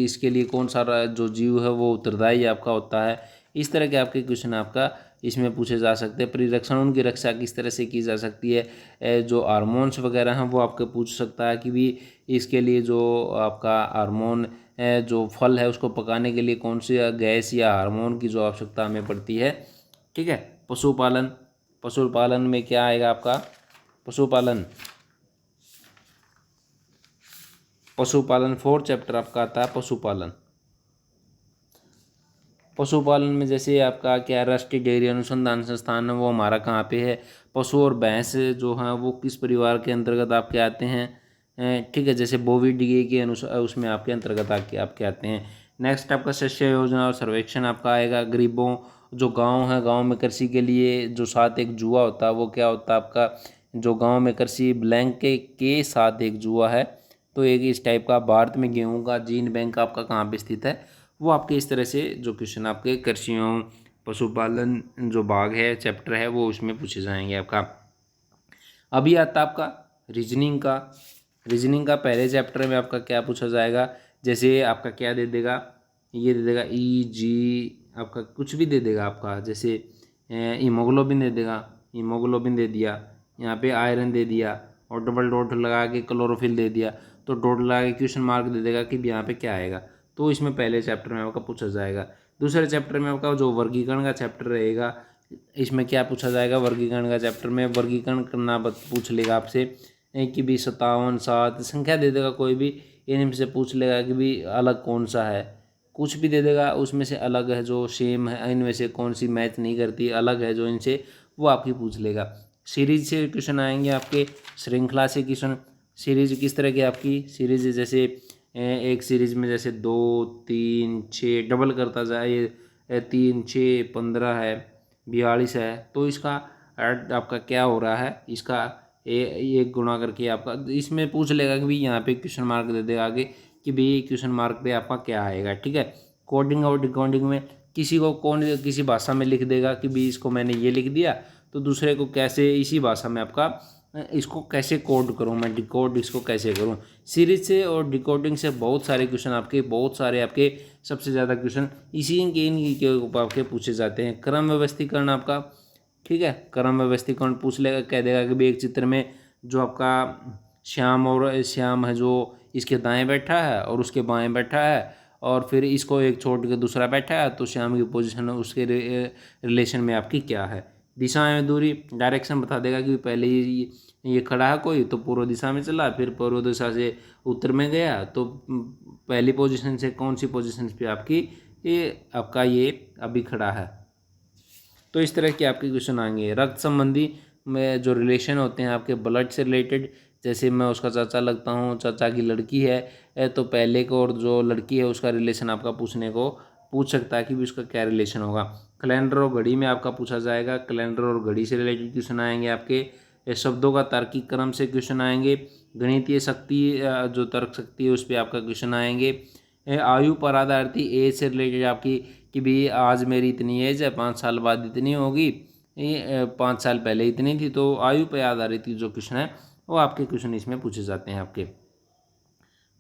इसके लिए कौन सा जो जीव है वो उत्तरदायी आपका होता है। इस तरह के आपके क्वेश्चन आपका इसमें पूछे जा सकते हैं। परिरक्षण, उनकी रक्षा किस तरह से की जा सकती है। जो हार्मोन्स वगैरह हैं वो आपके पूछ सकता है कि भी इसके लिए जो आपका हार्मोन जो फल है उसको पकाने के लिए कौन सी गैस या हार्मोन की जो आवश्यकता हमें पड़ती है। ठीक है, पशुपालन, पशुपालन में क्या आएगा आपका, पशुपालन, पशुपालन 4 चैप्टर आपका आता है पशुपालन। पशुपालन में जैसे आपका क्या, राष्ट्रीय डेयरी अनुसंधान संस्थान है वो हमारा कहाँ पे है। पशु और भैंस जो हैं वो किस परिवार के अंतर्गत आपके आते हैं। ठीक है, जैसे बोविडिए के अनुसार उसमें आपके अंतर्गत आपके आते हैं। नेक्स्ट आपका शस्य योजना और सर्वेक्षण आपका आएगा। गरीबों जो गाँव है, गाँव में कृषि के लिए जो साथ एक जुआ होता है वो क्या होता है आपका, जो गाँव में कृषि ब्लैंक के साथ एक जुआ है। तो एक इस टाइप का भारत में गेहूं का जीन बैंक आपका कहाँ पे स्थित है, वो आपके इस तरह से जो क्वेश्चन आपके कृषियों पशुपालन जो भाग है चैप्टर है वो उसमें पूछे जाएंगे आपका। अभी आता आपका रीजनिंग का। रीजनिंग का पहले चैप्टर में आपका क्या पूछा जाएगा, जैसे आपका क्या दे देगा, ये दे देगा ई जी, आपका कुछ भी दे देगा आपका, जैसे हीमोग्लोबिन दे देगा, हीमोग्लोबिन दे दिया, यहाँ पे आयरन दे दिया, और डबल डॉट लगा के क्लोरोफिल दे दिया। तो डॉट लगा के क्वेश्चन मार्क दे देगा कि यहाँ पे क्या आएगा। तो इसमें पहले चैप्टर में आपका पूछा जाएगा। दूसरे चैप्टर में आपका जो वर्गीकरण का चैप्टर रहेगा, इसमें क्या पूछा जाएगा, वर्गीकरण का चैप्टर में वर्गीकरण करना पूछ लेगा आपसे कि भी 57 7 संख्या दे देगा कोई भी, इनमें से पूछ लेगा कि भी अलग कौन सा है, कुछ भी दे देगा उसमें से अलग है जो सेम है, इनमें से कौन सी मैच नहीं करती, अलग है जो इनसे, वो आपकी पूछ लेगा। सीरीज से क्वेश्चन आएंगे आपके, श्रृंखला से क्वेश्चन। सीरीज किस तरह की आपकी सीरीज, जैसे एक सीरीज में जैसे 2 3 6 डबल करता जाए, 3 6 15 है, 42 है, तो इसका आपका क्या हो रहा है, इसका एक गुणा करके आपका इसमें पूछ लेगा कि भाई यहाँ पे क्वेश्चन मार्क दे देगा आगे कि भाई क्वेश्चन मार्क पे आपका क्या आएगा। ठीक है, कोडिंग और डिकोडिंग में किसी को किसी भाषा में लिख देगा कि भाई इसको मैंने ये लिख दिया, तो दूसरे को कैसे इसी भाषा में आपका इसको कैसे कोड करूँ, मैं डिकोड इसको कैसे करूँ। सीरीज से और डिकोडिंग से बहुत सारे क्वेश्चन आपके, बहुत सारे आपके सबसे ज़्यादा क्वेश्चन इसी के ऊपर आपके पूछे जाते हैं। क्रम व्यवस्थीकरण आपका, ठीक है, क्रम व्यवस्थीकरण पूछ लेगा, कह देगा कि भाई एक चित्र में जो आपका श्याम है जो इसके दाएं बैठा है और उसके बाएं बैठा है, और फिर इसको एक छोड़ के दूसरा बैठा है, तो श्याम की पोजीशन उसके रिलेशन में आपकी क्या है। दिशा में दूरी, डायरेक्शन बता देगा कि पहले ये खड़ा है कोई तो पूर्व दिशा में चला, फिर पूर्व दिशा से उत्तर में गया, तो पहली पोजीशन से कौन सी पोजीशन पे आपकी ये अभी खड़ा है। तो इस तरह के आपके क्वेश्चन आएंगे। रक्त संबंधी में जो रिलेशन होते हैं आपके ब्लड से रिलेटेड, जैसे मैं उसका चाचा लगता हूँ, चाचा की लड़की है, तो पहले को और जो लड़की है उसका रिलेशन आपका पूछ सकता है कि भी उसका क्या रिलेशन होगा। कैलेंडर और घड़ी में आपका पूछा जाएगा, कैलेंडर और घड़ी से रिलेटेड क्वेश्चन आएंगे आपके। शब्दों का तार्किक क्रम से क्वेश्चन आएंगे। गणितीय शक्ति जो तर्क शक्ति है उस पर आपका क्वेश्चन आएंगे। आयु पर आधारित एज से रिलेटेड आपकी कि भी आज मेरी इतनी एज है, 5 साल बाद इतनी होगी, 5 साल पहले इतनी थी, तो आयु पर आधारित जो क्वेश्चन है वो आपके क्वेश्चन इसमें पूछे जाते हैं आपके।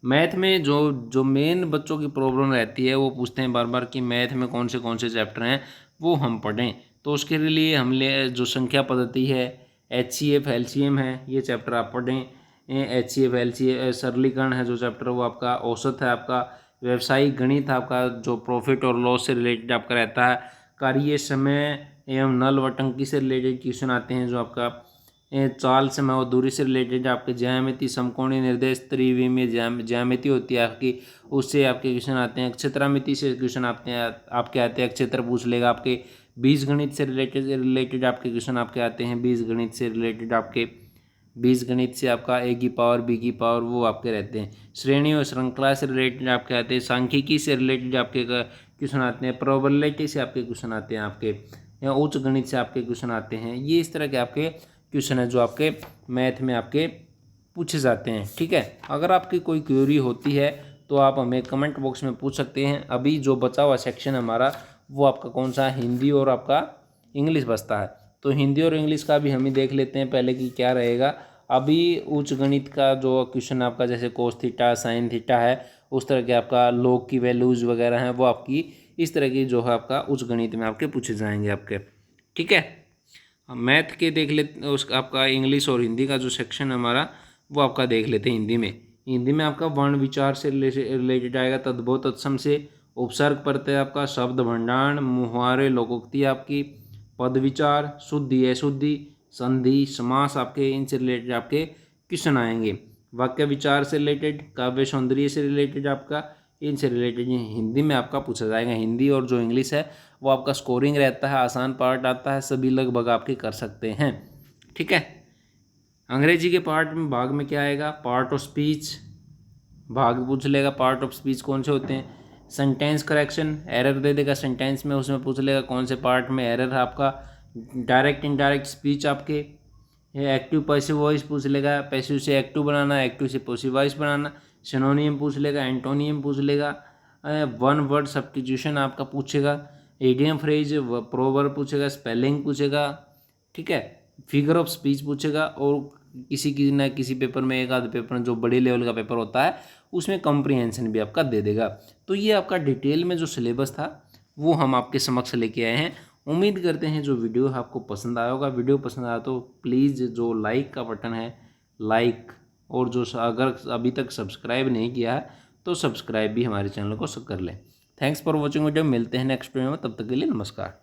मैथ में जो मेन बच्चों की प्रॉब्लम रहती है वो पूछते हैं बार बार कि मैथ में कौन से चैप्टर हैं वो हम पढ़ें, तो उसके लिए हम जो संख्या पद्धति है, HCF LCM है, ये चैप्टर आप पढ़ें। HCF सरलीकरण है जो चैप्टर वो आपका, औसत है आपका, व्यवसायिक गणित आपका जो प्रॉफिट और लॉस से रिलेटेड आपका रहता है, कार्य समय एवं नल व टंकी से रिलेटेड क्वेश्चन आते हैं जो आपका, चाल समय और दूरी से रिलेटेड आपके, ज्यामिति समकोणीय निर्देश त्रिविमीय ज्यामिति होती है आपकी, उससे आपके क्वेश्चन आते हैं, क्षेत्रामिति से क्वेश्चन आते हैं क्षेत्र पूछ लेगा आपके, बीजगणित से रिलेटेड आपके क्वेश्चन आपके आते हैं, बीजगणित से रिलेटेड आपके, बीजगणित से आपका ए की पावर बी की पावर वो आपके रहते हैं, श्रेणी और श्रृंखला से रिलेटेड आपके आते हैं, सांख्यिकी से रिलेटेड आपके क्वेश्चन आते हैं, प्रोबेबिलिटी से आपके क्वेश्चन आते हैं आपके, या उच्च गणित से आपके क्वेश्चन आते हैं। ये इस तरह के आपके क्वेश्चन है जो आपके मैथ में आपके पूछे जाते हैं। ठीक है, अगर आपकी कोई क्वेरी होती है तो आप हमें कमेंट बॉक्स में पूछ सकते हैं। अभी जो बचा हुआ सेक्शन हमारा वो आपका कौन सा, हिंदी और आपका इंग्लिश बचता है, तो हिंदी और इंग्लिश का भी हम ही देख लेते हैं पहले कि क्या रहेगा। अभी उच्च गणित का जो क्वेश्चन आपका जैसे कोस थीटा साइन थीटा है, उस तरह के आपका लॉग की वैल्यूज़ वगैरह हैं, वो आपकी इस तरह की जो है आपका उच्च गणित में आपके पूछे जाएंगे आपके। ठीक है, मैथ के देख लेते उसका आपका इंग्लिश और हिंदी का जो सेक्शन हमारा वो आपका देख लेते हैं। हिंदी में आपका वर्ण विचार से रिलेटेड आएगा, तद्भव तत्सम से, उपसर्ग प्रत्यय आपका, शब्द भंडार, मुहावरे लोकोक्ति आपकी, पद विचार, शुद्धि अशुद्धि, संधि समास आपके, इनसे रिलेटेड आपके क्वेश्चन आएंगे। वाक्य विचार से रिलेटेड, काव्य सौंदर्य से रिलेटेड आपका, इनसे रिलेटेड हिंदी में आपका पूछा जाएगा। हिंदी और जो इंग्लिश है वो आपका स्कोरिंग रहता है, आसान पार्ट आता है, सभी लगभग आपके कर सकते हैं। ठीक है, अंग्रेजी के पार्ट में भाग में क्या आएगा, पार्ट ऑफ स्पीच भाग पूछ लेगा, पार्ट ऑफ स्पीच कौन से होते हैं, सेंटेंस करेक्शन एरर दे देगा सेंटेंस में, उसमें पूछ लेगा कौन से पार्ट में एरर है आपका, डायरेक्ट इनडायरेक्ट स्पीच आपके, एक्टिव पैसिव वॉइस पूछ लेगा, पैसिव से एक्टिव बनाना, एक्टिव से पैसिव वॉइस बनाना, सिनोनियम पूछ लेगा, एंटोनियम पूछ लेगा, वन वर्ड सब्स्टिट्यूशन आपका पूछेगा, इडियम फ्रेज प्रोवर्ब पूछेगा, स्पेलिंग पूछेगा। ठीक है, फिगर ऑफ स्पीच पूछेगा, और किसी ना किसी पेपर में, एक आध पेपर जो बड़े लेवल का पेपर होता है उसमें कॉम्प्रिहेंशन भी आपका दे देगा। तो ये आपका डिटेल में जो सिलेबस था वो हम आपके समक्ष लेके आए हैं। उम्मीद करते हैं जो वीडियो आपको पसंद आया होगा। वीडियो पसंद आया तो प्लीज़ जो लाइक का बटन है लाइक, और जो अगर अभी तक सब्सक्राइब नहीं किया है तो सब्सक्राइब भी हमारे चैनल को कर लें। थैंक्स फॉर वॉचिंग वीडियो, मिलते हैं नेक्स्ट वीडियो में, तब तक के लिए नमस्कार।